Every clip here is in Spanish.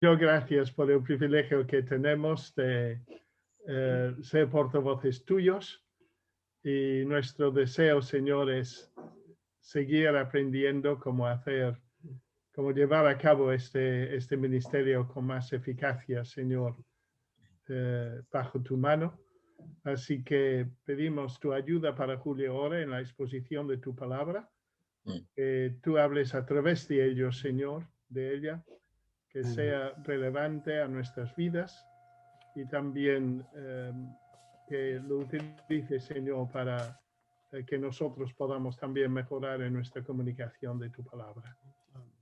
Yo gracias por el privilegio que tenemos de ser portavoces tuyos y nuestro deseo, Señor, es seguir aprendiendo cómo llevar a cabo este ministerio con más eficacia, Señor, bajo tu mano. Así que pedimos tu ayuda para Julio ahora en la exposición de tu palabra. Tú hables a través de ellos, Señor, de ella, que sea relevante a nuestras vidas y también que lo utilice, Señor, para que nosotros podamos también mejorar en nuestra comunicación de tu palabra.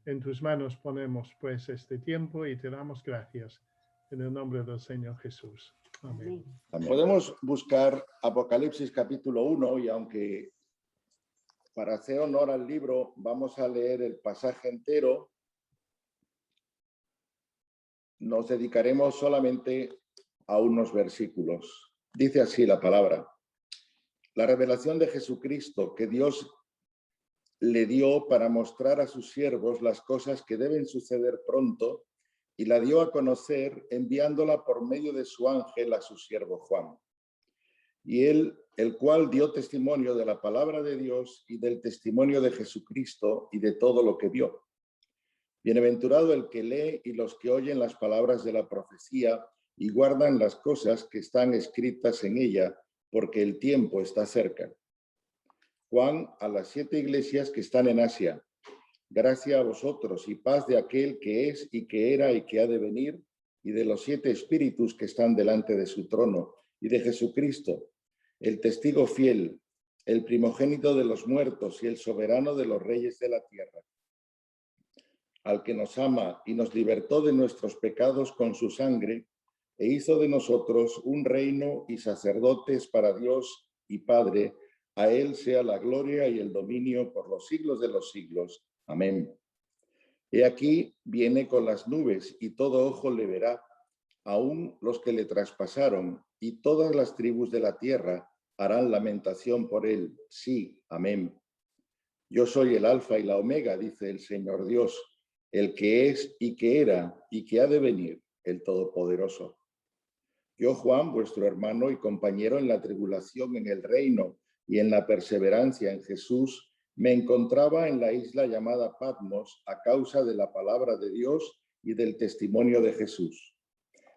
En tus manos ponemos pues este tiempo y te damos gracias en el nombre del Señor Jesús. Amén. Podemos buscar Apocalipsis capítulo 1 y aunque para hacer honor al libro vamos a leer el pasaje entero, nos dedicaremos solamente a unos versículos. Dice así la palabra: la revelación de Jesucristo que Dios le dio para mostrar a sus siervos las cosas que deben suceder pronto, y la dio a conocer enviándola por medio de su ángel a su siervo Juan. Y él, el cual dio testimonio de la palabra de Dios y del testimonio de Jesucristo y de todo lo que vio. Bienaventurado el que lee y los que oyen las palabras de la profecía y guardan las cosas que están escritas en ella, porque el tiempo está cerca. Juan, a las 7 iglesias que están en Asia: gracia a vosotros y paz de aquel que es y que era y que ha de venir, y de los 7 espíritus que están delante de su trono, y de Jesucristo, el testigo fiel, el primogénito de los muertos y el soberano de los reyes de la tierra, al que nos ama y nos libertó de nuestros pecados con su sangre, e hizo de nosotros un reino y sacerdotes para Dios y Padre. A él sea la gloria y el dominio por los siglos de los siglos. Amén. He aquí viene con las nubes y todo ojo le verá, aun los que le traspasaron, y todas las tribus de la tierra harán lamentación por él. Sí, amén. Yo soy el Alfa y la Omega, dice el Señor Dios, el que es y que era y que ha de venir, el Todopoderoso. Yo, Juan, vuestro hermano y compañero en la tribulación, en el reino y en la perseverancia en Jesús, me encontraba en la isla llamada Patmos a causa de la palabra de Dios y del testimonio de Jesús.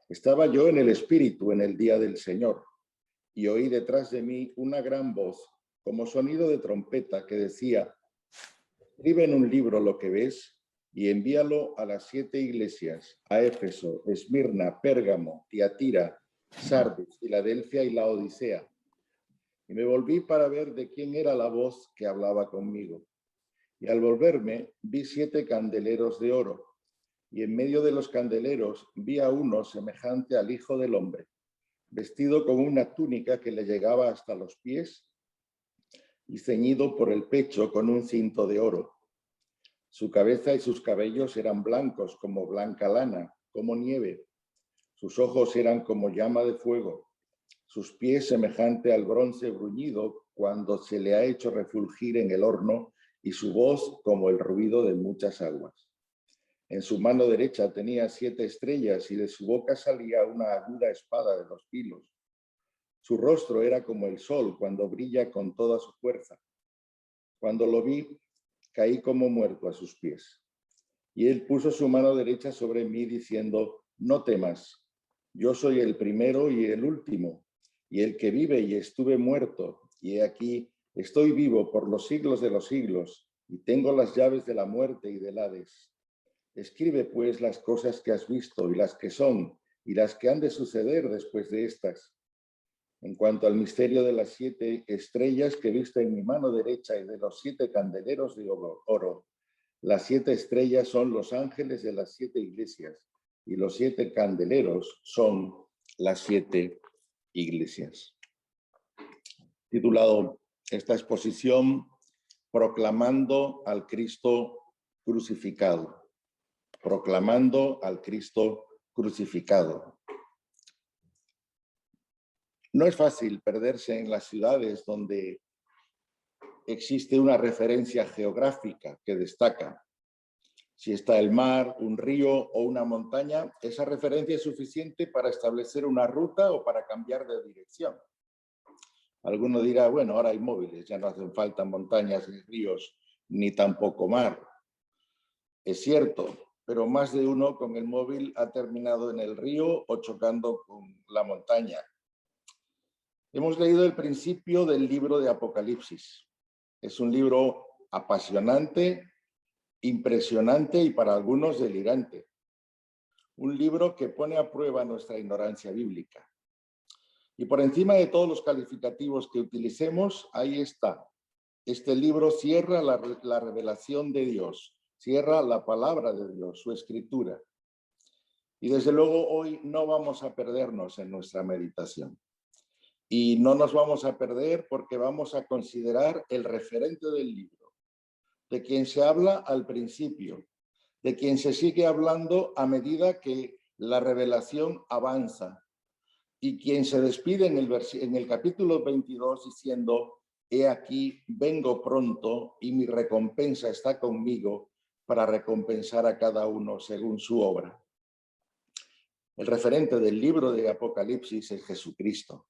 Estaba yo en el Espíritu en el día del Señor, y oí detrás de mí una gran voz, como sonido de trompeta, que decía: escribe en un libro lo que ves y envíalo a las 7 iglesias, a Éfeso, Esmirna, Pérgamo, Tiatira, Sardis, Filadelfia y la Odisea. Y me volví para ver de quién era la voz que hablaba conmigo. Y al volverme vi 7 candeleros de oro, y en medio de los candeleros vi a uno semejante al Hijo del Hombre, vestido con una túnica que le llegaba hasta los pies y ceñido por el pecho con un cinto de oro. Su cabeza y sus cabellos eran blancos como blanca lana, como nieve. Sus ojos eran como llama de fuego. Sus pies semejante al bronce bruñido cuando se le ha hecho refulgir en el horno, y su voz como el ruido de muchas aguas. En su mano derecha tenía 7 estrellas y de su boca salía una aguda espada de 2 filos. Su rostro era como el sol cuando brilla con toda su fuerza. Cuando lo vi, caí como muerto a sus pies. Y él puso su mano derecha sobre mí diciendo: no temas, yo soy el primero y el último, y el que vive y estuve muerto, y he aquí estoy vivo por los siglos de los siglos, y tengo las llaves de la muerte y del Hades. Escribe pues las cosas que has visto y las que son, y las que han de suceder después de estas. En cuanto al misterio de las 7 estrellas que he visto en mi mano derecha y de los 7 candeleros de oro, las 7 estrellas son los ángeles de las 7 iglesias y los 7 candeleros son las 7 iglesias. Titulado esta exposición: Proclamando al Cristo crucificado. Proclamando al Cristo crucificado. No es fácil perderse en las ciudades donde existe una referencia geográfica que destaca. Si está el mar, un río o una montaña, esa referencia es suficiente para establecer una ruta o para cambiar de dirección. Alguno dirá, bueno, ahora hay móviles, ya no hacen falta montañas ni ríos, ni tampoco mar. Es cierto, pero más de uno con el móvil ha terminado en el río o chocando con la montaña. Hemos leído el principio del libro de Apocalipsis. Es un libro apasionante, impresionante y para algunos delirante. Un libro que pone a prueba nuestra ignorancia bíblica. Y por encima de todos los calificativos que utilicemos, ahí está. Este libro cierra la revelación de Dios, cierra la palabra de Dios, su escritura. Y desde luego hoy no vamos a perdernos en nuestra meditación. Y no nos vamos a perder porque vamos a considerar el referente del libro, de quien se habla al principio, de quien se sigue hablando a medida que la revelación avanza, y quien se despide en el capítulo 22 diciendo, he aquí, vengo pronto y mi recompensa está conmigo para recompensar a cada uno según su obra. El referente del libro de Apocalipsis es Jesucristo.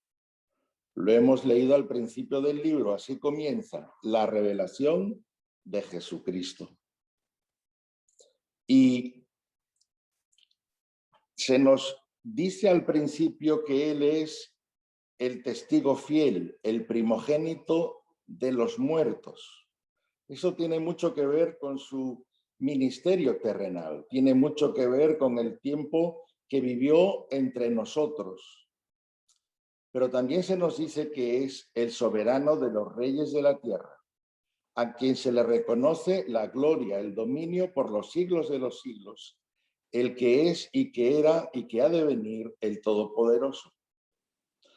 Lo hemos leído al principio del libro, así comienza la revelación de Jesucristo. Y se nos dice al principio que Él es el testigo fiel, el primogénito de los muertos. Eso tiene mucho que ver con su ministerio terrenal, tiene mucho que ver con el tiempo que vivió entre nosotros. Pero también se nos dice que es el soberano de los reyes de la tierra, a quien se le reconoce la gloria, el dominio por los siglos de los siglos, el que es y que era y que ha de venir, el Todopoderoso.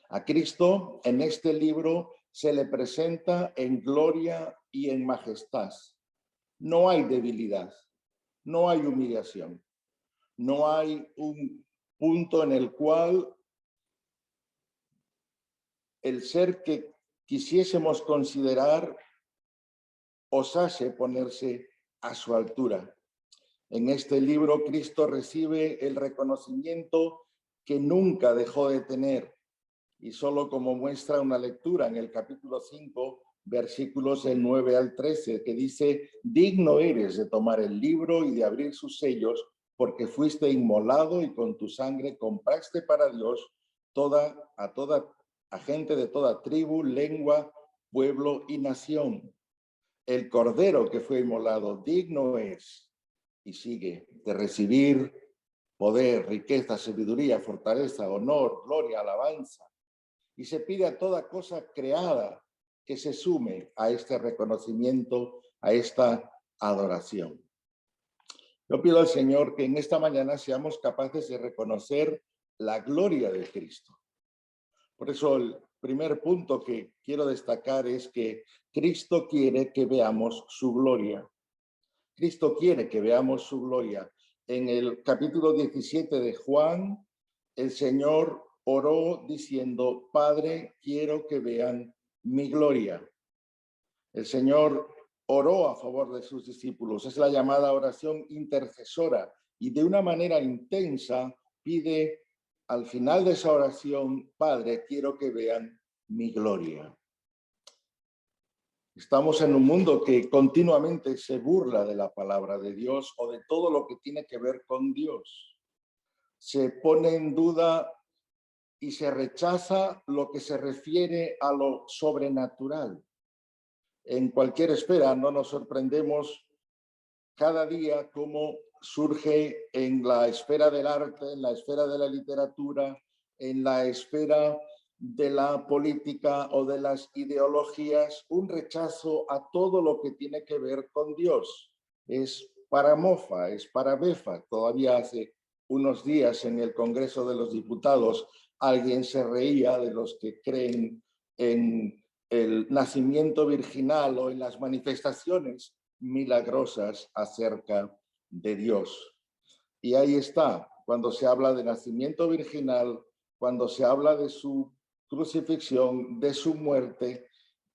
A Cristo en este libro se le presenta en gloria y en majestad. No hay debilidad, no hay humillación, no hay un punto en el cual el ser que quisiésemos considerar osase ponerse a su altura. En este libro Cristo recibe el reconocimiento que nunca dejó de tener. Y solo como muestra una lectura en el capítulo 5, versículos del 9 al 13, que dice, digno eres de tomar el libro y de abrir sus sellos, porque fuiste inmolado y con tu sangre compraste para Dios a gente de toda tribu, lengua, pueblo y nación. El cordero que fue inmolado digno es, y sigue, de recibir poder, riqueza, sabiduría, fortaleza, honor, gloria, alabanza. Y se pide a toda cosa creada que se sume a este reconocimiento, a esta adoración. Yo pido al Señor que en esta mañana seamos capaces de reconocer la gloria de Cristo. Por eso el primer punto que quiero destacar es que Cristo quiere que veamos su gloria. Cristo quiere que veamos su gloria. En el capítulo 17 de Juan, el Señor oró diciendo, Padre, quiero que vean mi gloria. El Señor oró a favor de sus discípulos. Es la llamada oración intercesora y de una manera intensa pide al final de esa oración, Padre, quiero que vean mi gloria. Estamos en un mundo que continuamente se burla de la palabra de Dios o de todo lo que tiene que ver con Dios. Se pone en duda y se rechaza lo que se refiere a lo sobrenatural. En cualquier esfera no nos sorprendemos cada día cómo surge en la esfera del arte, en la esfera de la literatura, en la esfera de la política o de las ideologías, un rechazo a todo lo que tiene que ver con Dios. Es para mofa, es para befa. Todavía hace unos días en el Congreso de los Diputados alguien se reía de los que creen en el nacimiento virginal o en las manifestaciones milagrosas acerca de Dios. Y ahí está, cuando se habla de nacimiento virginal, cuando se habla de su crucifixión, de su muerte,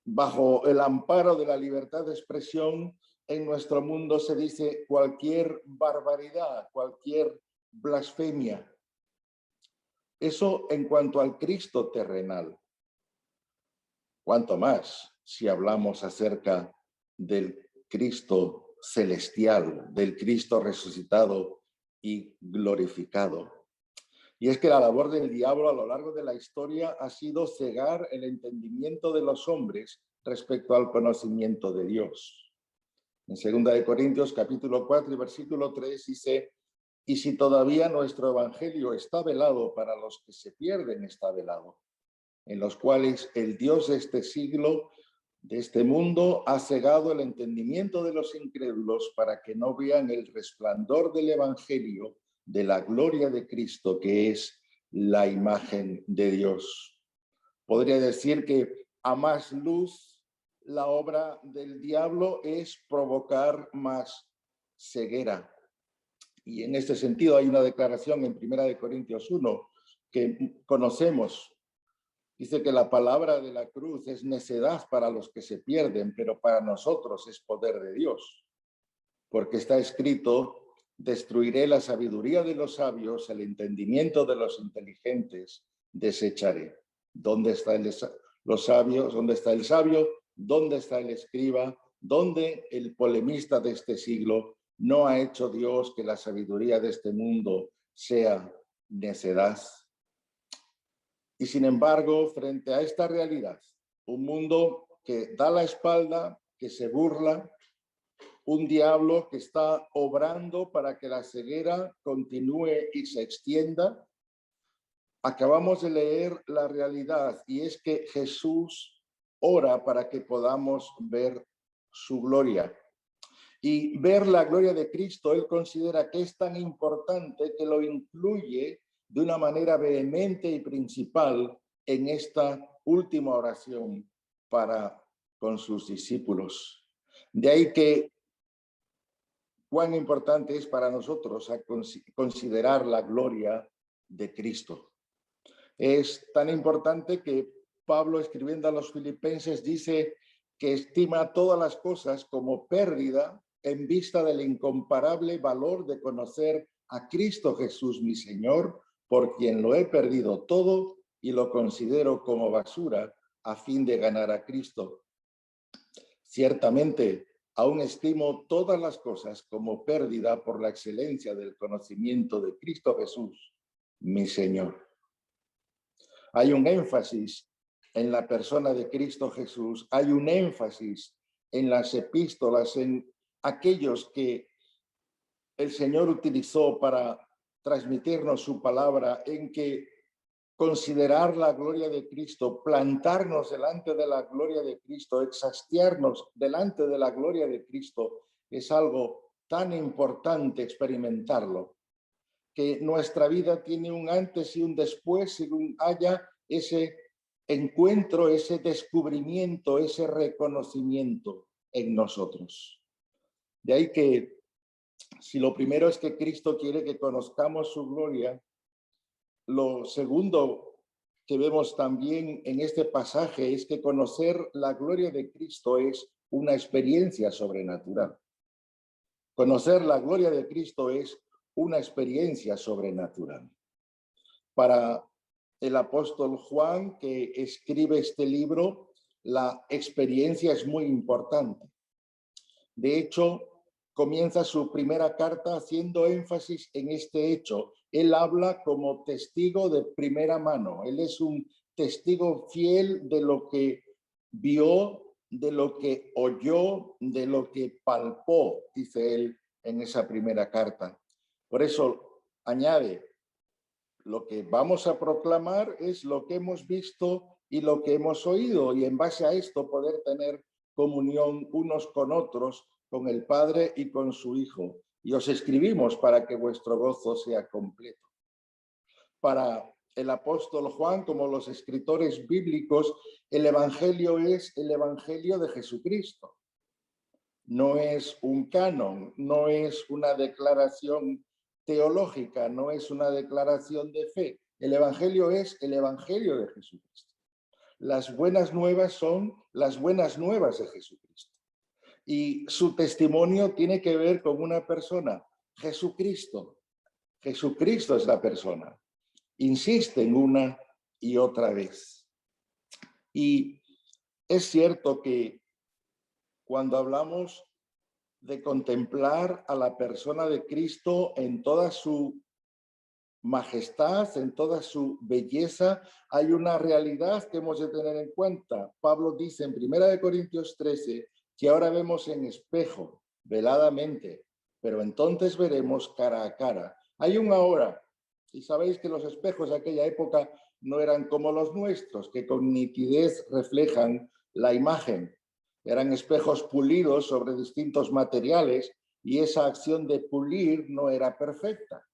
bajo el amparo de la libertad de expresión, en nuestro mundo se dice cualquier barbaridad, cualquier blasfemia. Eso en cuanto al Cristo terrenal. Cuanto más si hablamos acerca del Cristo celestial, del Cristo resucitado y glorificado. Y es que la labor del diablo a lo largo de la historia ha sido cegar el entendimiento de los hombres respecto al conocimiento de Dios. En 2 Corintios capítulo 4 y versículo 3 dice: y si todavía nuestro evangelio está velado, para los que se pierden está velado, en los cuales el Dios de este siglo, de este mundo, ha cegado el entendimiento de los incrédulos para que no vean el resplandor del evangelio de la gloria de Cristo, que es la imagen de Dios. Podría decir que a más luz, la obra del diablo es provocar más ceguera. Y en este sentido hay una declaración en 1 Corintios 1 que conocemos. Dice que la palabra de la cruz es necedad para los que se pierden, pero para nosotros es poder de Dios. Porque está escrito: destruiré la sabiduría de los sabios, el entendimiento de los inteligentes desecharé. ¿Dónde están los sabios? ¿Dónde está el sabio? ¿Dónde está el escriba? ¿Dónde el polemista de este siglo? ¿No ha hecho Dios que la sabiduría de este mundo sea necedad? Y sin embargo, frente a esta realidad, un mundo que da la espalda, que se burla, un diablo que está obrando para que la ceguera continúe y se extienda, acabamos de leer la realidad, y es que Jesús ora para que podamos ver su gloria. Y ver la gloria de Cristo, él considera que es tan importante que lo incluye de una manera vehemente y principal en esta última oración para con sus discípulos. De ahí que cuán importante es para nosotros considerar la gloria de Cristo. Es tan importante que Pablo, escribiendo a los filipenses, dice que estima todas las cosas como pérdida en vista del incomparable valor de conocer a Cristo Jesús, mi Señor, por quien lo he perdido todo y lo considero como basura a fin de ganar a Cristo. Ciertamente, aún estimo todas las cosas como pérdida por la excelencia del conocimiento de Cristo Jesús, mi Señor. Hay un énfasis en la persona de Cristo Jesús, hay un énfasis en las epístolas, en aquellos que el Señor utilizó para transmitirnos su palabra, en que considerar la gloria de Cristo, plantarnos delante de la gloria de Cristo, exhastiarnos delante de la gloria de Cristo, es algo tan importante experimentarlo, que nuestra vida tiene un antes y un después, según haya ese encuentro, ese descubrimiento, ese reconocimiento en nosotros. De ahí que si lo primero es que Cristo quiere que conozcamos su gloria, lo segundo que vemos también en este pasaje es que conocer la gloria de Cristo es una experiencia sobrenatural. Conocer la gloria de Cristo es una experiencia sobrenatural. Para el apóstol Juan, que escribe este libro, la experiencia es muy importante. De hecho, comienza su primera carta haciendo énfasis en este hecho. Él habla como testigo de primera mano. Él es un testigo fiel de lo que vio, de lo que oyó, de lo que palpó, dice él en esa primera carta. Por eso añade: lo que vamos a proclamar es lo que hemos visto y lo que hemos oído, y en base a esto poder tener comunión unos con otros, con el Padre y con su Hijo. Y os escribimos para que vuestro gozo sea completo. Para el apóstol Juan, como los escritores bíblicos, el Evangelio es el Evangelio de Jesucristo. No es un canon, no es una declaración teológica, no es una declaración de fe. El Evangelio es el Evangelio de Jesucristo. Las buenas nuevas son las buenas nuevas de Jesucristo. Y su testimonio tiene que ver con una persona, Jesucristo. Jesucristo es la persona. Insiste en una y otra vez. Y es cierto que cuando hablamos de contemplar a la persona de Cristo en toda su majestad, en toda su belleza, hay una realidad que hemos de tener en cuenta. Pablo dice en 1 Corintios 13 que ahora vemos en espejo, veladamente, pero entonces veremos cara a cara. Hay un ahora, y sabéis que los espejos de aquella época no eran como los nuestros, que con nitidez reflejan la imagen. Eran espejos pulidos sobre distintos materiales y esa acción de pulir no era perfecta.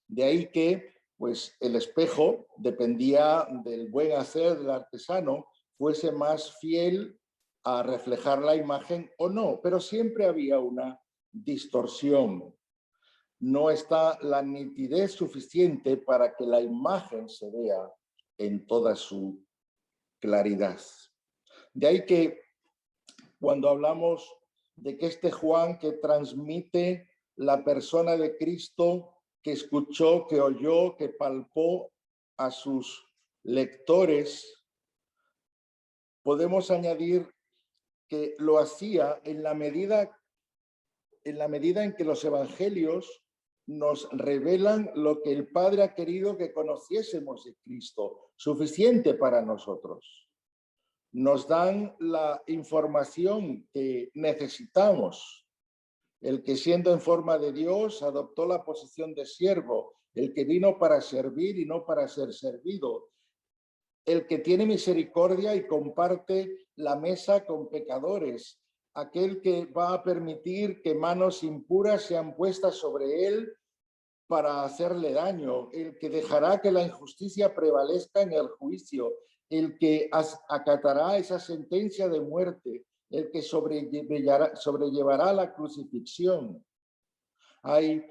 De ahí que, pues, el espejo dependía del buen hacer del artesano, fuese más fiel a reflejar la imagen o no, pero siempre había una distorsión. No está la nitidez suficiente para que la imagen se vea en toda su claridad. De ahí que cuando hablamos de que este Juan que transmite la persona de Cristo, que escuchó, que oyó, que palpó a sus lectores, podemos añadir que lo hacía en la medida en que los evangelios nos revelan lo que el Padre ha querido que conociésemos de Cristo, suficiente para nosotros. Nos dan la información que necesitamos. El que siendo en forma de Dios adoptó la posición de siervo, el que vino para servir y no para ser servido, el que tiene misericordia y comparte la mesa con pecadores, aquel que va a permitir que manos impuras sean puestas sobre él para hacerle daño, el que dejará que la injusticia prevalezca en el juicio, el que acatará esa sentencia de muerte, el que sobrellevará la crucifixión. Hay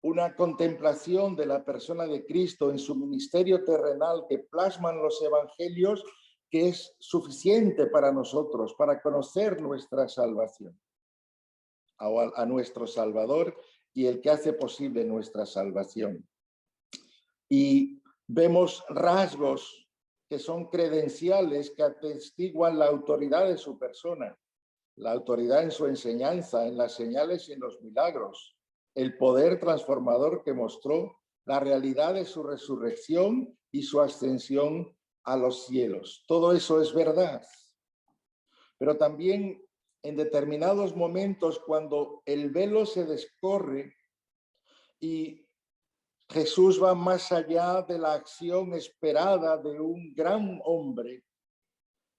una contemplación de la persona de Cristo en su ministerio terrenal que plasman los evangelios, que es suficiente para nosotros, para conocer nuestra salvación, a nuestro Salvador y el que hace posible nuestra salvación. Y vemos rasgos que son credenciales que atestiguan la autoridad de su persona, la autoridad en su enseñanza, en las señales y en los milagros, el poder transformador que mostró, la realidad de su resurrección y su ascensión a los cielos. Todo eso es verdad. Pero también en determinados momentos, cuando el velo se descorre y Jesús va más allá de la acción esperada de un gran hombre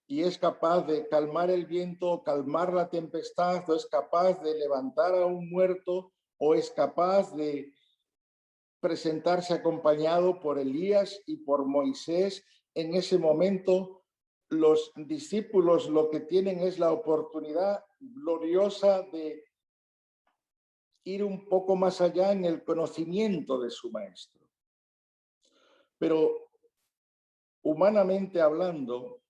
y es capaz de calmar el viento, calmar la tempestad, o es capaz de levantar a un muerto, o es capaz de presentarse acompañado por Elías y por Moisés. En ese momento, los discípulos lo que tienen es la oportunidad gloriosa de ir un poco más allá en el conocimiento de su maestro. Pero humanamente hablando,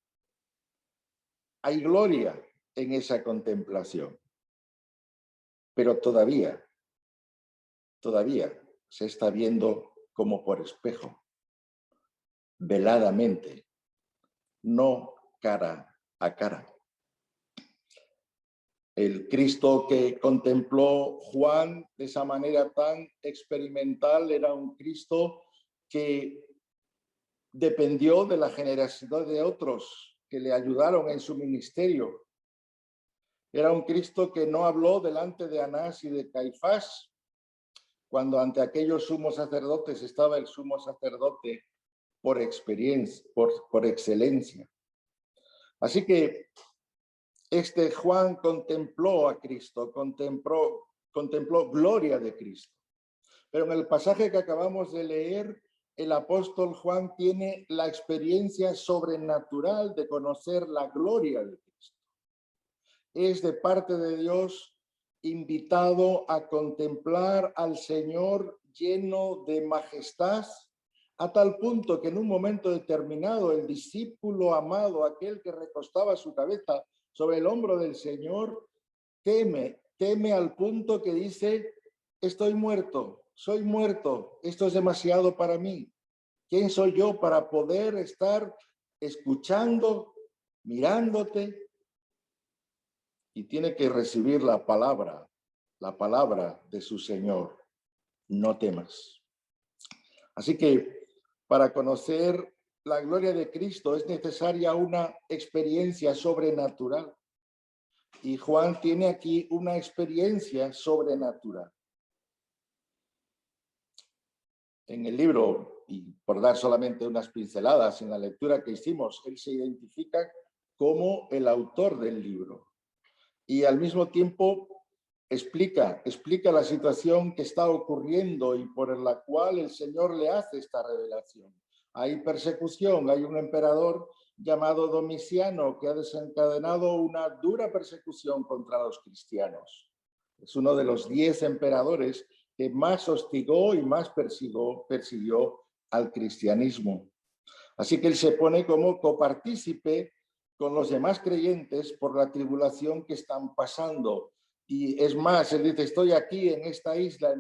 hay gloria en esa contemplación, pero todavía se está viendo como por espejo, veladamente, no cara a cara. El Cristo que contempló Juan de esa manera tan experimental era un Cristo que dependió de la generosidad de otros que le ayudaron en su ministerio. Era un Cristo que no habló delante de Anás y de Caifás, cuando ante aquellos sumos sacerdotes estaba el sumo sacerdote por experiencia, por excelencia. Así que este Juan contempló a Cristo, contempló gloria de Cristo. Pero en el pasaje que acabamos de leer, el apóstol Juan tiene la experiencia sobrenatural de conocer la gloria de Cristo. Es de parte de Dios invitado a contemplar al Señor lleno de majestad, a tal punto que en un momento determinado el discípulo amado, aquel que recostaba su cabeza sobre el hombro del Señor, teme al punto que dice, estoy muerto, soy muerto, esto es demasiado para mí. ¿Quién soy yo para poder estar escuchando, mirándote? Y tiene que recibir la palabra de su Señor. No temas. Así que para conocer la gloria de Cristo es necesaria una experiencia sobrenatural. Y Juan tiene aquí una experiencia sobrenatural. En el libro, y por dar solamente unas pinceladas en la lectura que hicimos, él se identifica como el autor del libro. Y al mismo tiempo explica la situación que está ocurriendo y por la cual el Señor le hace esta revelación. Hay persecución, hay un emperador llamado Domiciano que ha desencadenado una dura persecución contra los cristianos. Es uno de los 10 emperadores que más hostigó y más persiguió al cristianismo. Así que él se pone como copartícipe con los demás creyentes por la tribulación que están pasando. Y es más, él dice, estoy aquí en esta isla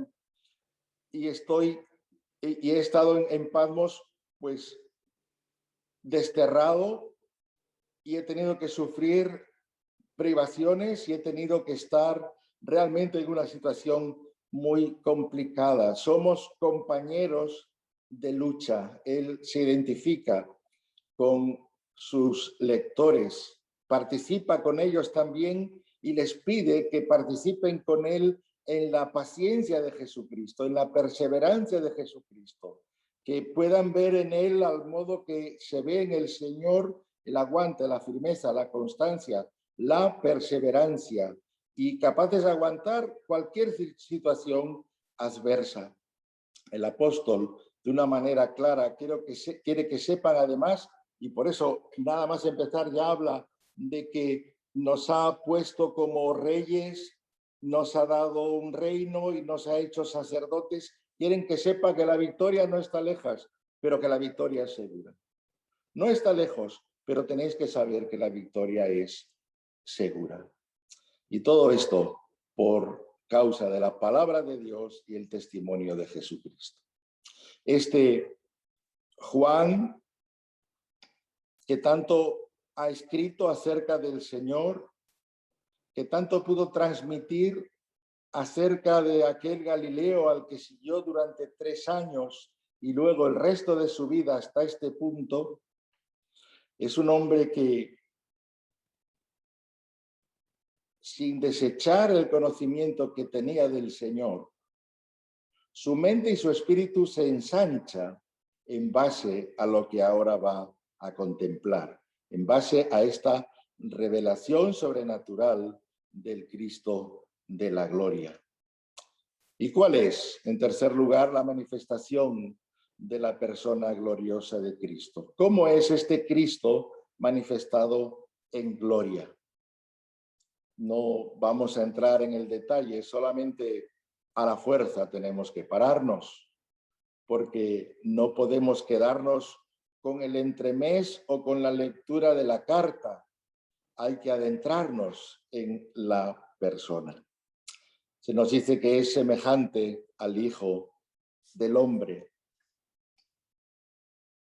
y he estado en Patmos, pues, desterrado y he tenido que sufrir privaciones y he tenido que estar realmente en una situación muy complicada. Somos compañeros de lucha. Él se identifica con sus lectores, participa con ellos también y les pide que participen con él en la paciencia de Jesucristo, en la perseverancia de Jesucristo, que puedan ver en él al modo que se ve en el Señor el aguante, la firmeza, la constancia, la perseverancia y capaces de aguantar cualquier situación adversa. El apóstol, de una manera clara, quiere que sepan además, y por eso nada más empezar ya habla de que nos ha puesto como reyes, nos ha dado un reino y nos ha hecho sacerdotes. Quieren que sepa que la victoria no está lejos, pero que la victoria es segura. No está lejos, pero tenéis que saber que la victoria es segura. Y todo esto por causa de la palabra de Dios y el testimonio de Jesucristo. Este Juan, que tanto ha escrito acerca del Señor, que tanto pudo transmitir acerca de aquel Galileo al que siguió durante 3 años y luego el resto de su vida hasta este punto, es un hombre que, sin desechar el conocimiento que tenía del Señor, su mente y su espíritu se ensancha en base a lo que ahora va a contemplar, en base a esta revelación sobrenatural del Cristo de la gloria. ¿Y cuál es, en tercer lugar, la manifestación de la persona gloriosa de Cristo? ¿Cómo es este Cristo manifestado en gloria? No vamos a entrar en el detalle, solamente a la fuerza tenemos que pararnos, porque no podemos quedarnos con el entremés o con la lectura de la carta. Hay que adentrarnos en la persona. Se nos dice que es semejante al Hijo del Hombre.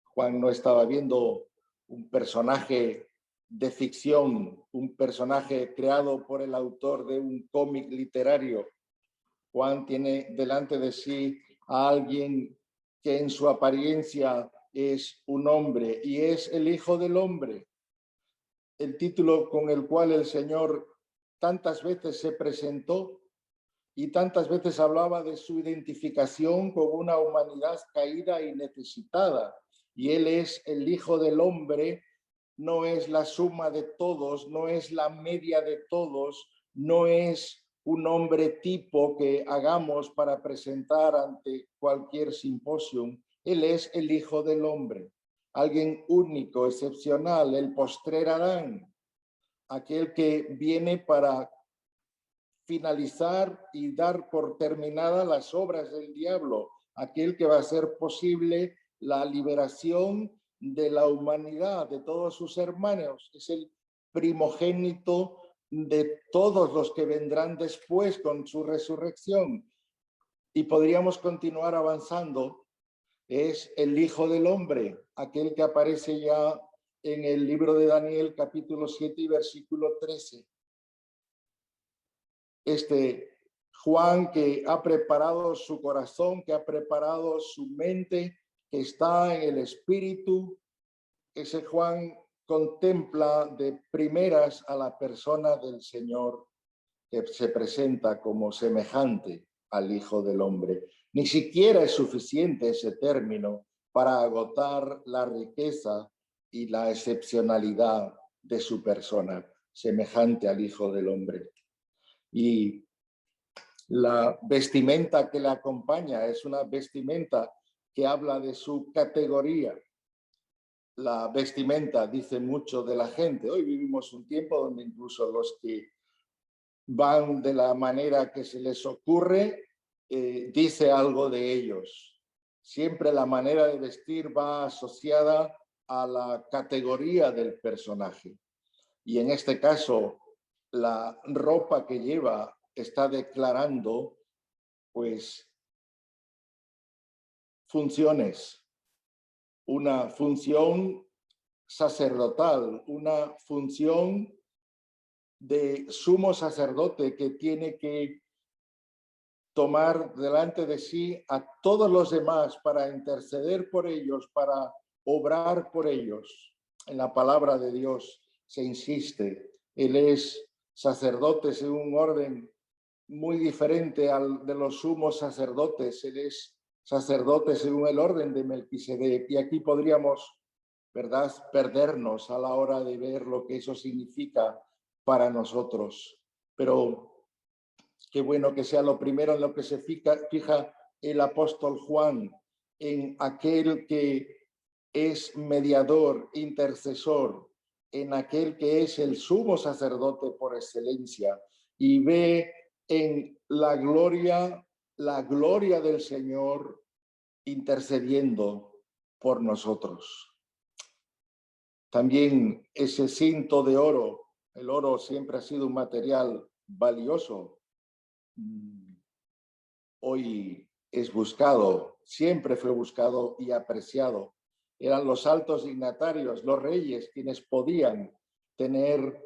Juan no estaba viendo un personaje de ficción, un personaje creado por el autor de un cómic literario. Juan tiene delante de sí a alguien que en su apariencia es un hombre y es el Hijo del Hombre. El título con el cual el Señor tantas veces se presentó y tantas veces hablaba de su identificación con una humanidad caída y necesitada. Y Él es el Hijo del Hombre, no es la suma de todos, no es la media de todos, no es un hombre tipo que hagamos para presentar ante cualquier simposium. Él es el Hijo del Hombre, alguien único, excepcional, el postrer Adán, aquel que viene para finalizar y dar por terminadas las obras del diablo, aquel que va a hacer posible la liberación de la humanidad, de todos sus hermanos. Es el primogénito de todos los que vendrán después con su resurrección. Y podríamos continuar avanzando. Es el Hijo del Hombre, aquel que aparece ya en el libro de Daniel, capítulo 7 y versículo 13. Este Juan que ha preparado su corazón, que ha preparado su mente, que está en el Espíritu, ese Juan contempla de primeras a la persona del Señor que se presenta como semejante al Hijo del Hombre. Ni siquiera es suficiente ese término para agotar la riqueza y la excepcionalidad de su persona, semejante al Hijo del Hombre. Y la vestimenta que le acompaña es una vestimenta que habla de su categoría. La vestimenta dice mucho de la gente. Hoy vivimos un tiempo donde incluso los que van de la manera que se les ocurre, dice algo de ellos. Siempre la manera de vestir va asociada a la categoría del personaje. Y en este caso, la ropa que lleva está declarando, pues, funciones. Una función sacerdotal, una función de sumo sacerdote que tiene que tomar delante de sí a todos los demás para interceder por ellos, para obrar por ellos. En la palabra de Dios se insiste, Él es sacerdote según un orden muy diferente al de los sumos sacerdotes. Él es sacerdote según el orden de Melquisedec. Y aquí podríamos, ¿verdad?, perdernos a la hora de ver lo que eso significa para nosotros. Pero qué bueno que sea lo primero en lo que se fija el apóstol Juan, en aquel que es mediador, intercesor, en aquel que es el sumo sacerdote por excelencia, y ve en la gloria del Señor intercediendo por nosotros. También ese cinto de oro, el oro siempre ha sido un material valioso. Hoy es buscado, siempre fue buscado y apreciado. Eran los altos dignatarios, los reyes, quienes podían tener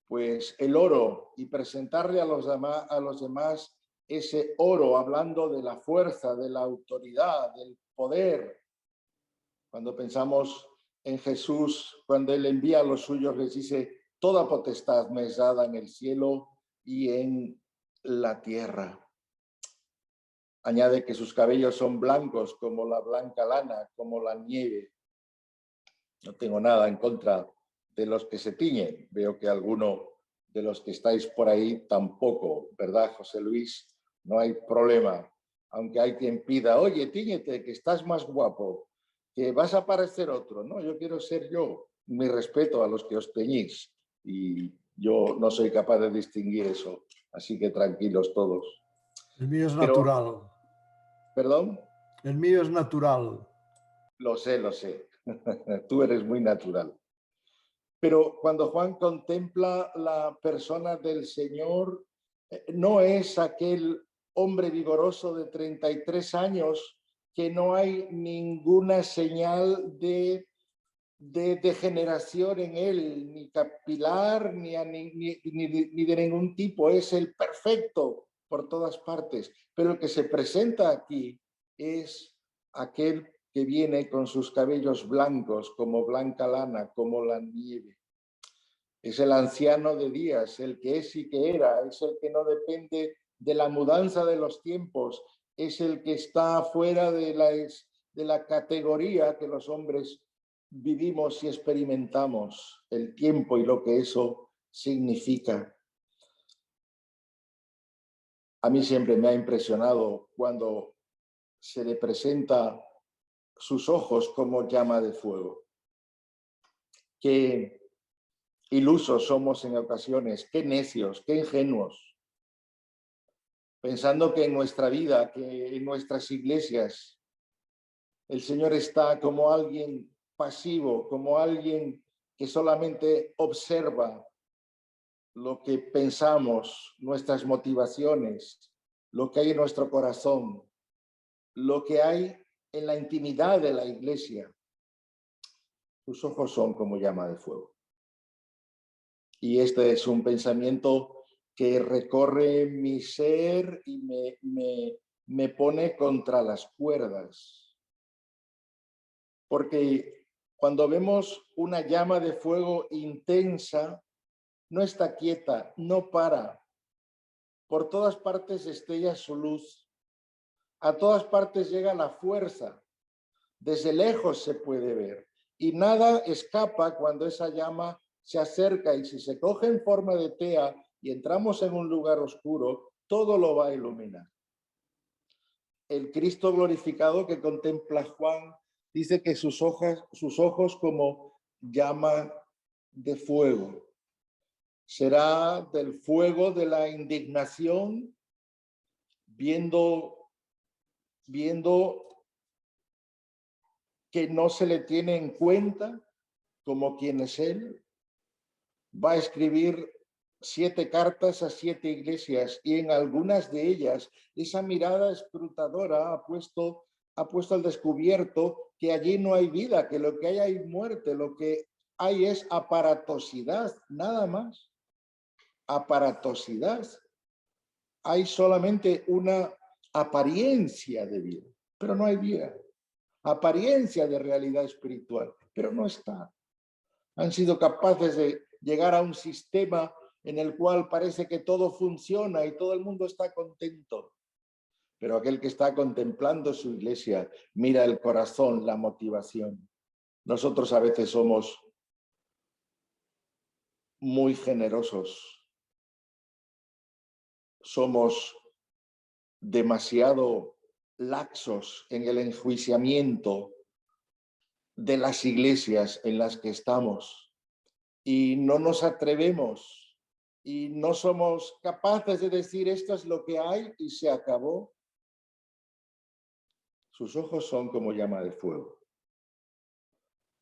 pues el oro y presentarle a los demás ese oro, hablando de la fuerza, de la autoridad, del poder. Cuando pensamos en Jesús, cuando Él envía a los suyos, les dice: toda potestad me es dada en el cielo y en la tierra. Añade que sus cabellos son blancos como la blanca lana, como la nieve. No tengo nada en contra de los que se tiñen. Veo que alguno de los que estáis por ahí tampoco, ¿verdad, José Luis? No hay problema. Aunque hay quien pida: oye, tíñete, que estás más guapo, que vas a parecer otro. No, yo quiero ser yo. Mi respeto a los que os teñís. Y yo no soy capaz de distinguir eso. Así que tranquilos todos. El mío es natural. ¿Perdón? El mío es natural. Lo sé, lo sé. Tú eres muy natural. Pero cuando Juan contempla la persona del Señor, no es aquel hombre vigoroso de 33 años que no hay ninguna señal de degeneración en él, ni capilar, ni de ningún tipo. Es el perfecto por todas partes. Pero el que se presenta aquí es aquel que viene con sus cabellos blancos, como blanca lana, como la nieve. Es el anciano de días, el que es y que era, es el que no depende de la mudanza de los tiempos, es el que está fuera de la categoría que los hombres vivimos y experimentamos, el tiempo y lo que eso significa. A mí siempre me ha impresionado cuando se le presenta sus ojos como llama de fuego. Qué ilusos somos en ocasiones, qué necios, qué ingenuos, pensando que en nuestra vida, que en nuestras iglesias, el Señor está como alguien pasivo, como alguien que solamente observa lo que pensamos, nuestras motivaciones, lo que hay en nuestro corazón, lo que hay en la intimidad de la iglesia. Sus ojos son como llama de fuego. Y este es un pensamiento que recorre mi ser y me pone contra las cuerdas. Porque cuando vemos una llama de fuego intensa, no está quieta, no para. Por todas partes estella su luz. A todas partes llega la fuerza. Desde lejos se puede ver. Y nada escapa cuando esa llama se acerca, y si se coge en forma de tea y entramos en un lugar oscuro, todo lo va a iluminar. El Cristo glorificado que contempla Juan dice que sus ojos como llama de fuego. Será del fuego de la indignación, viendo que no se le tiene en cuenta como quien es él. Va a escribir 7 cartas a 7 iglesias, y en algunas de ellas esa mirada escrutadora ha puesto al descubierto que allí no hay vida, que lo que hay muerte, lo que hay es aparatosidad, nada más. Aparatosidad. Hay solamente una apariencia de vida, pero no hay vida. Apariencia de realidad espiritual, pero no está. Han sido capaces de llegar a un sistema en el cual parece que todo funciona y todo el mundo está contento. Pero aquel que está contemplando su iglesia mira el corazón, la motivación. Nosotros a veces somos muy generosos. Somos demasiado laxos en el enjuiciamiento de las iglesias en las que estamos, y no nos atrevemos y no somos capaces de decir esto es lo que hay y se acabó. Sus ojos son como llama de fuego,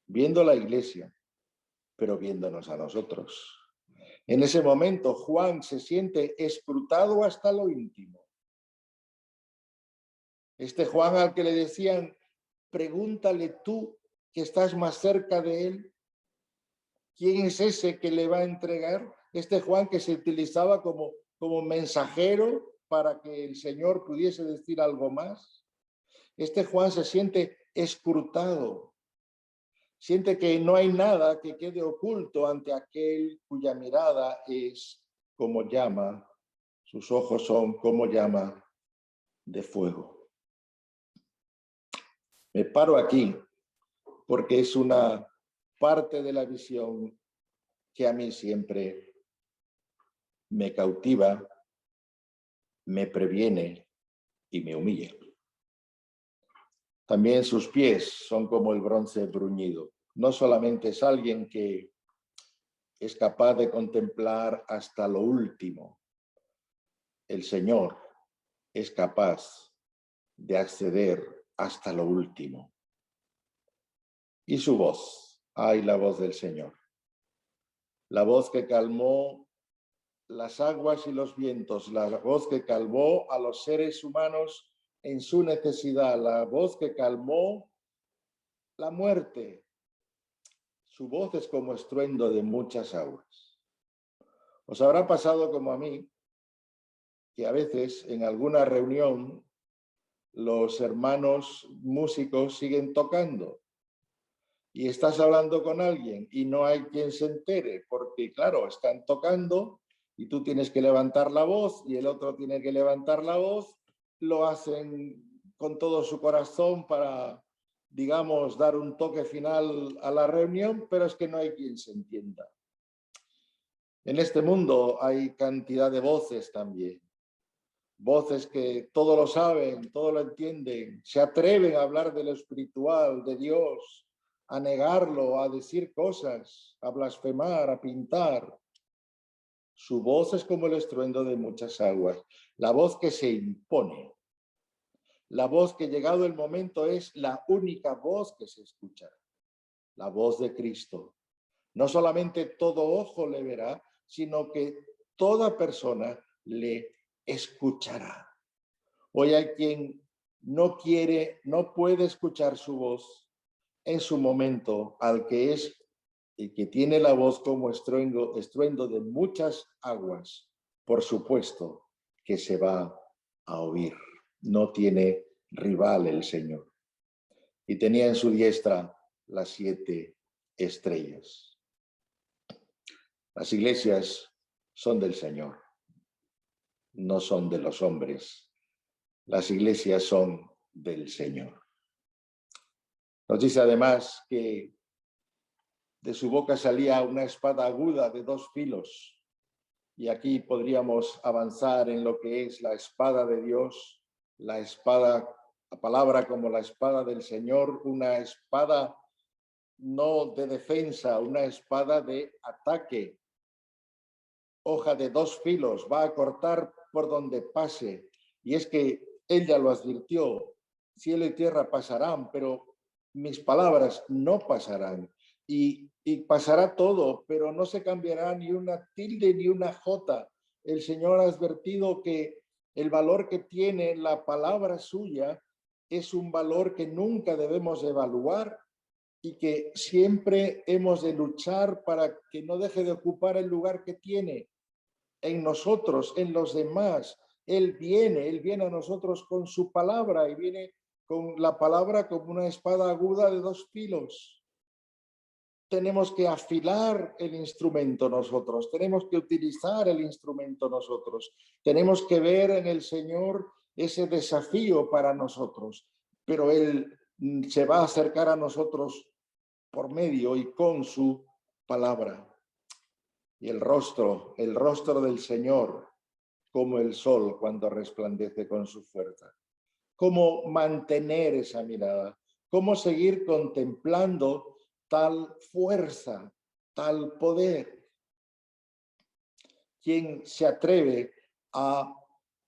viendo la iglesia, pero viéndonos a nosotros. En ese momento Juan se siente escrutado hasta lo íntimo. Este Juan al que le decían, pregúntale tú que estás más cerca de él, ¿quién es ese que le va a entregar? Este Juan que se utilizaba como mensajero para que el Señor pudiese decir algo más. Este Juan se siente escrutado, siente que no hay nada que quede oculto ante aquel cuya mirada es como llama, sus ojos son como llama de fuego. Me paro aquí porque es una parte de la visión que a mí siempre me cautiva, me previene y me humilla. También sus pies son como el bronce bruñido. No solamente es alguien que es capaz de contemplar hasta lo último. El Señor es capaz de acceder hasta lo último. Y su voz, ay, la voz del Señor. La voz que calmó las aguas y los vientos, la voz que calmó a los seres humanos en su necesidad, la voz que calmó la muerte. Su voz es como estruendo de muchas aguas. Os habrá pasado como a mí, que a veces en alguna reunión los hermanos músicos siguen tocando y estás hablando con alguien y no hay quien se entere, porque claro, están tocando y tú tienes que levantar la voz y el otro tiene que levantar la voz. Lo hacen con todo su corazón para, digamos, dar un toque final a la reunión, pero es que no hay quien se entienda. En este mundo hay cantidad de voces también. Voces que todo lo saben, todo lo entienden, se atreven a hablar de lo espiritual, de Dios, a negarlo, a decir cosas, a blasfemar, a pintar. Su voz es como el estruendo de muchas aguas, la voz que se impone, la voz que llegado el momento es la única voz que se escucha, la voz de Cristo. No solamente todo ojo le verá, sino que toda persona le escuchará. Hoy hay quien no quiere, no puede escuchar su voz en su momento, al que es el que tiene la voz como estruendo de muchas aguas. Por supuesto que se va a oír. No tiene rival el Señor. Y tenía en su diestra las 7 estrellas. Las iglesias son del Señor, no son de los hombres. Las iglesias son del Señor. Nos dice además que de su boca salía una espada aguda de 2 filos. Y aquí podríamos avanzar en lo que es la espada de Dios, la palabra como la espada del Señor, una espada no de defensa, una espada de ataque. Hoja de 2 filos, va a cortar por donde pase. Y es que él ya lo advirtió, cielo y tierra pasarán, pero mis palabras no pasarán. Y pasará todo, pero no se cambiará ni una tilde ni una jota. El Señor ha advertido que el valor que tiene la palabra suya es un valor que nunca debemos evaluar y que siempre hemos de luchar para que no deje de ocupar el lugar que tiene en nosotros, en los demás. Él viene a nosotros con su palabra y viene con la palabra como una espada aguda de 2 filos. Tenemos que afilar el instrumento nosotros, tenemos que utilizar el instrumento nosotros, tenemos que ver en el Señor ese desafío para nosotros, pero Él se va a acercar a nosotros por medio y con su palabra. Y el rostro del Señor, como el sol cuando resplandece con su fuerza. ¿Cómo mantener esa mirada? ¿Cómo seguir contemplando tal fuerza, tal poder? ¿Quién se atreve a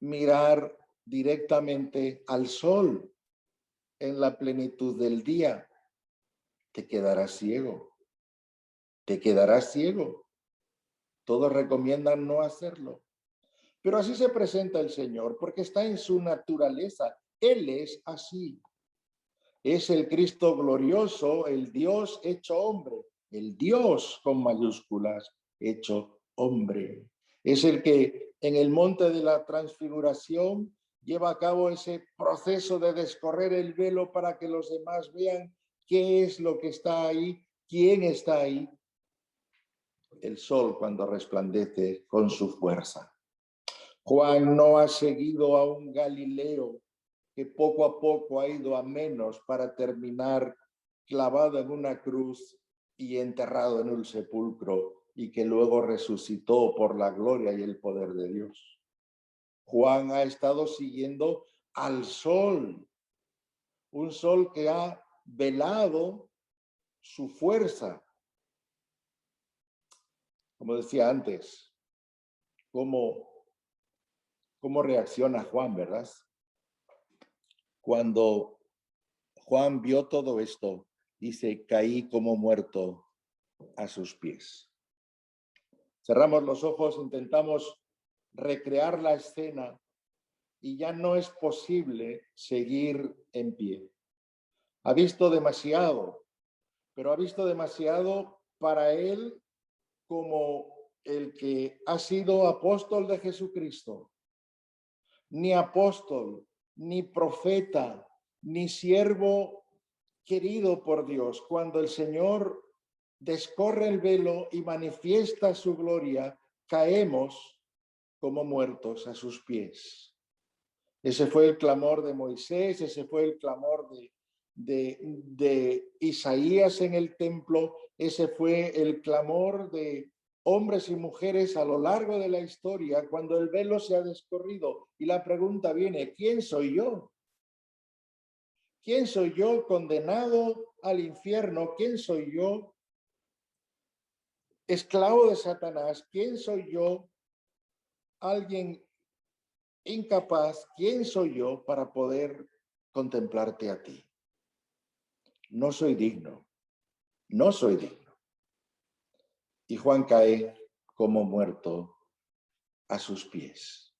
mirar directamente al sol en la plenitud del día? Te quedarás ciego. Te quedarás ciego. Todos recomiendan no hacerlo. Pero así se presenta el Señor, porque está en su naturaleza. Él es así. Es el Cristo glorioso, el Dios hecho hombre, el Dios con mayúsculas hecho hombre. Es el que en el monte de la transfiguración lleva a cabo ese proceso de descorrer el velo para que los demás vean qué es lo que está ahí, quién está ahí. El sol cuando resplandece con su fuerza. Juan no ha seguido a un Galileo que poco a poco ha ido a menos para terminar clavado en una cruz y enterrado en un sepulcro y que luego resucitó por la gloria y el poder de Dios. Juan ha estado siguiendo al sol, un sol que ha velado su fuerza. Como decía antes, ¿cómo reacciona Juan, verdad? Cuando Juan vio todo esto, dice, caí como muerto a sus pies. Cerramos los ojos, intentamos recrear la escena y ya no es posible seguir en pie. Ha visto demasiado, pero ha visto demasiado para él como el que ha sido apóstol de Jesucristo. Ni apóstol, ni profeta, ni siervo querido por Dios. Cuando el Señor descorre el velo y manifiesta su gloria, caemos como muertos a sus pies. Ese fue el clamor de Moisés, ese fue el clamor de Isaías en el templo, ese fue el clamor de hombres y mujeres a lo largo de la historia cuando el velo se ha descorrido. Y la pregunta viene, ¿quién soy yo? ¿Quién soy yo condenado al infierno? ¿Quién soy yo esclavo de Satanás? ¿Quién soy yo alguien incapaz? ¿Quién soy yo para poder contemplarte a ti? No soy digno, no soy digno. Y Juan cae como muerto a sus pies.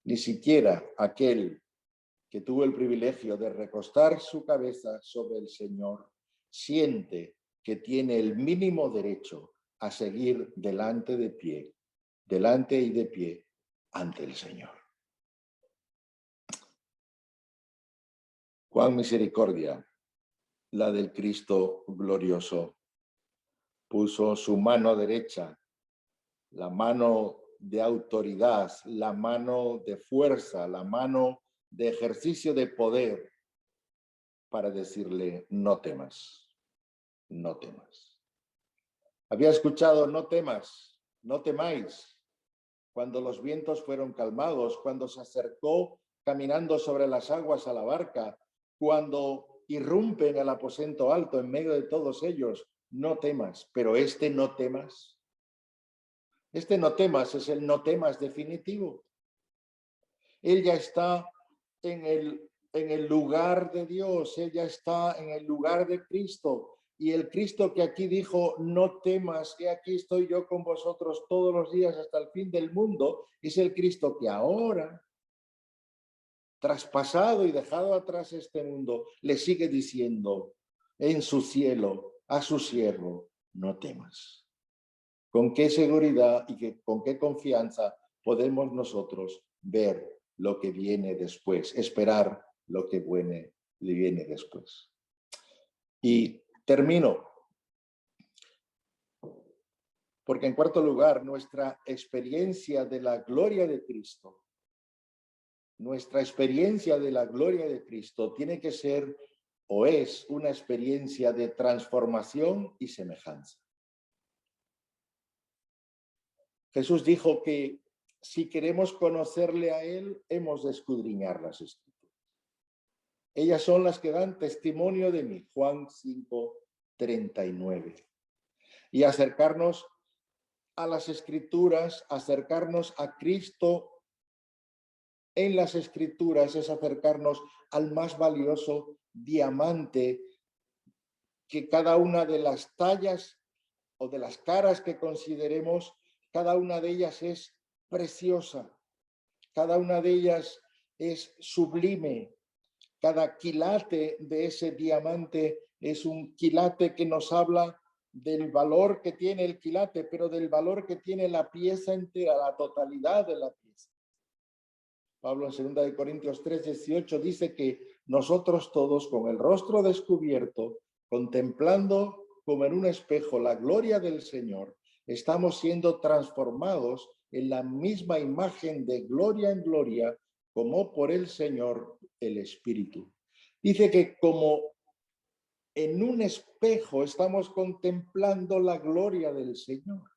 Ni siquiera aquel que tuvo el privilegio de recostar su cabeza sobre el Señor siente que tiene el mínimo derecho a seguir delante y de pie ante el Señor. Cuán misericordia la del Cristo glorioso. Puso su mano derecha, la mano de autoridad, la mano de fuerza, la mano de ejercicio de poder, para decirle: no temas, no temas. Había escuchado: no temas, no temáis, cuando los vientos fueron calmados, cuando se acercó caminando sobre las aguas a la barca, cuando irrumpe en el aposento alto en medio de todos ellos. No temas, pero este no temas. Este no temas es el no temas definitivo. Él ya está en el lugar de Dios, él ya está en el lugar de Cristo. Y el Cristo que aquí dijo: no temas, que aquí estoy yo con vosotros todos los días hasta el fin del mundo, es el Cristo que ahora, traspasado y dejado atrás este mundo, le sigue diciendo en su cielo a su siervo: no temas. ¿Con qué seguridad y con qué confianza podemos nosotros ver lo que viene después, esperar lo que viene después? Y termino, porque en cuarto lugar, nuestra experiencia de la gloria de Cristo, tiene que ser o es una experiencia de transformación y semejanza. Jesús dijo que si queremos conocerle a Él, hemos de escudriñar las Escrituras. Ellas son las que dan testimonio de mí, Juan 5:39. Y acercarnos a las Escrituras, acercarnos a Cristo en las Escrituras, es acercarnos al más valioso diamante que cada una de las tallas o de las caras que consideremos, cada una de ellas es preciosa, cada una de ellas es sublime. Cada quilate de ese diamante es un quilate que nos habla del valor que tiene el quilate, pero del valor que tiene la pieza entera, la totalidad de la pieza. Pablo en 2 Corintios 3:18 dice que nosotros todos, con el rostro descubierto, contemplando como en un espejo la gloria del Señor, estamos siendo transformados en la misma imagen de gloria en gloria, como por el Señor el Espíritu. Dice que como en un espejo estamos contemplando la gloria del Señor.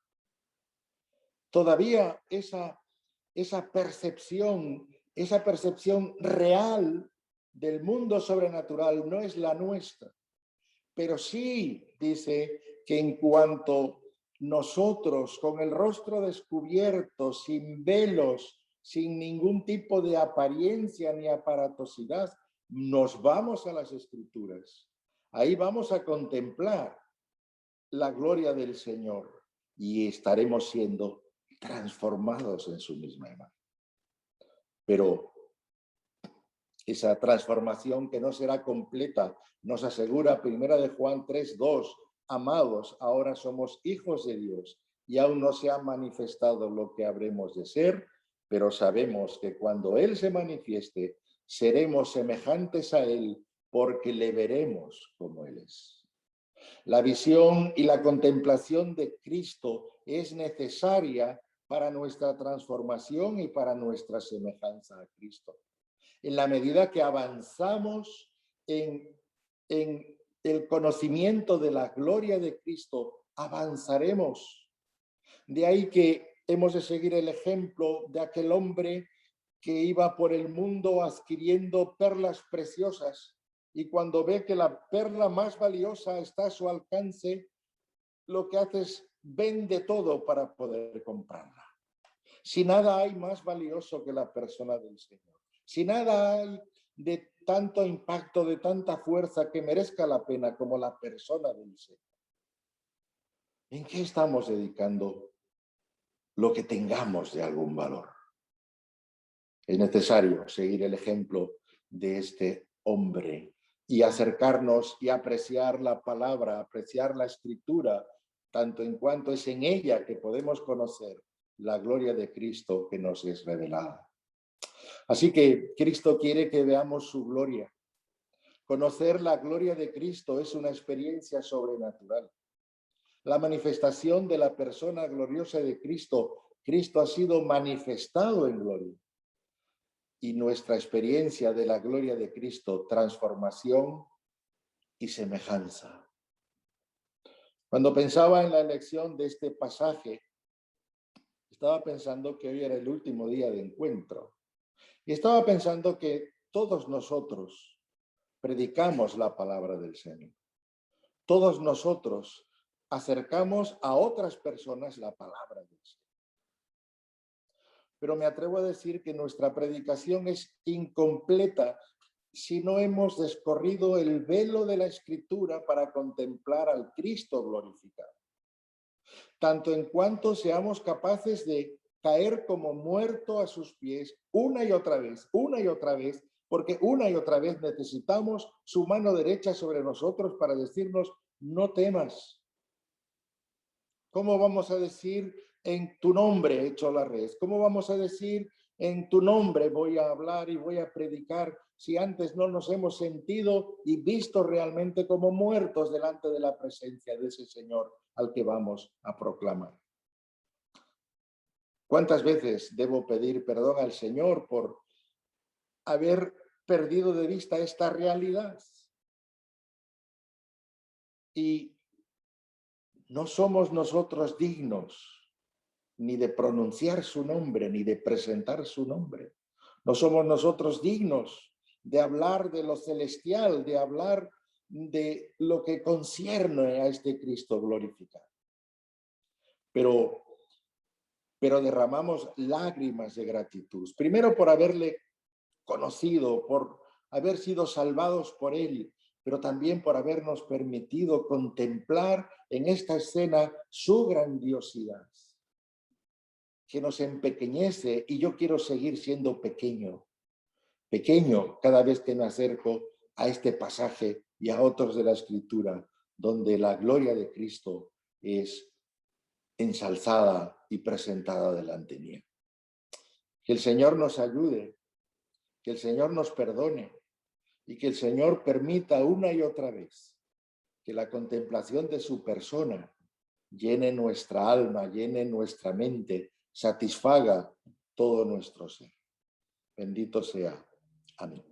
Todavía esa percepción real del mundo sobrenatural no es la nuestra. Pero sí dice que en cuanto nosotros, con el rostro descubierto, sin velos, sin ningún tipo de apariencia ni aparatosidad, nos vamos a las Escrituras. Ahí vamos a contemplar la gloria del Señor y estaremos siendo transformados en su misma imagen. Pero esa transformación, que no será completa, nos asegura 1 Juan 3:2, amados, ahora somos hijos de Dios y aún no se ha manifestado lo que habremos de ser, pero sabemos que cuando Él se manifieste, seremos semejantes a Él porque le veremos como Él es. La visión y la contemplación de Cristo es necesaria para nuestra transformación y para nuestra semejanza a Cristo. En la medida que avanzamos en el conocimiento de la gloria de Cristo, avanzaremos. De ahí que hemos de seguir el ejemplo de aquel hombre que iba por el mundo adquiriendo perlas preciosas, y cuando ve que la perla más valiosa está a su alcance, lo que hace es vende todo para poder comprarla. Si nada hay más valioso que la persona del Señor, si nada hay de tanto impacto, de tanta fuerza que merezca la pena como la persona del Señor, ¿en qué estamos dedicando lo que tengamos de algún valor. Es necesario seguir el ejemplo de este hombre y acercarnos y apreciar la palabra, apreciar la escritura, tanto en cuanto es en ella que podemos conocer la gloria de Cristo que nos es revelada. Así que Cristo quiere que veamos su gloria. Conocer la gloria de Cristo es una experiencia sobrenatural. La manifestación de la persona gloriosa de Cristo, Cristo ha sido manifestado en gloria. Y nuestra experiencia de la gloria de Cristo, transformación y semejanza. Cuando pensaba en la elección de este pasaje, estaba pensando que hoy era el último día de encuentro. Y estaba pensando que todos nosotros predicamos la palabra del Señor. Todos nosotros acercamos a otras personas la palabra del Señor. Pero me atrevo a decir que nuestra predicación es incompleta si no hemos descorrido el velo de la Escritura para contemplar al Cristo glorificado. Tanto en cuanto seamos capaces de caer como muerto a sus pies una y otra vez, porque una y otra vez necesitamos su mano derecha sobre nosotros para decirnos, no temas. ¿Cómo vamos a decir en tu nombre echo la red? ¿Cómo vamos a decir en tu nombre voy a hablar y voy a predicar si antes no nos hemos sentido y visto realmente como muertos delante de la presencia de ese Señor al que vamos a proclamar? ¿Cuántas veces debo pedir perdón al Señor por haber perdido de vista esta realidad? Y no somos nosotros dignos ni de pronunciar su nombre, ni de presentar su nombre. No somos nosotros dignos de hablar de lo celestial, de hablar de lo que concierne a este Cristo glorificado. Pero derramamos lágrimas de gratitud. Primero por haberle conocido, por haber sido salvados por él, pero también por habernos permitido contemplar en esta escena su grandiosidad, que nos empequeñece, y yo quiero seguir siendo pequeño cada vez que me acerco a este pasaje y a otros de la Escritura, donde la gloria de Cristo es ensalzada y presentada delante mía. Que el Señor nos ayude, que el Señor nos perdone y que el Señor permita una y otra vez que la contemplación de su persona llene nuestra alma, llene nuestra mente, satisfaga todo nuestro ser. Bendito sea. Amén.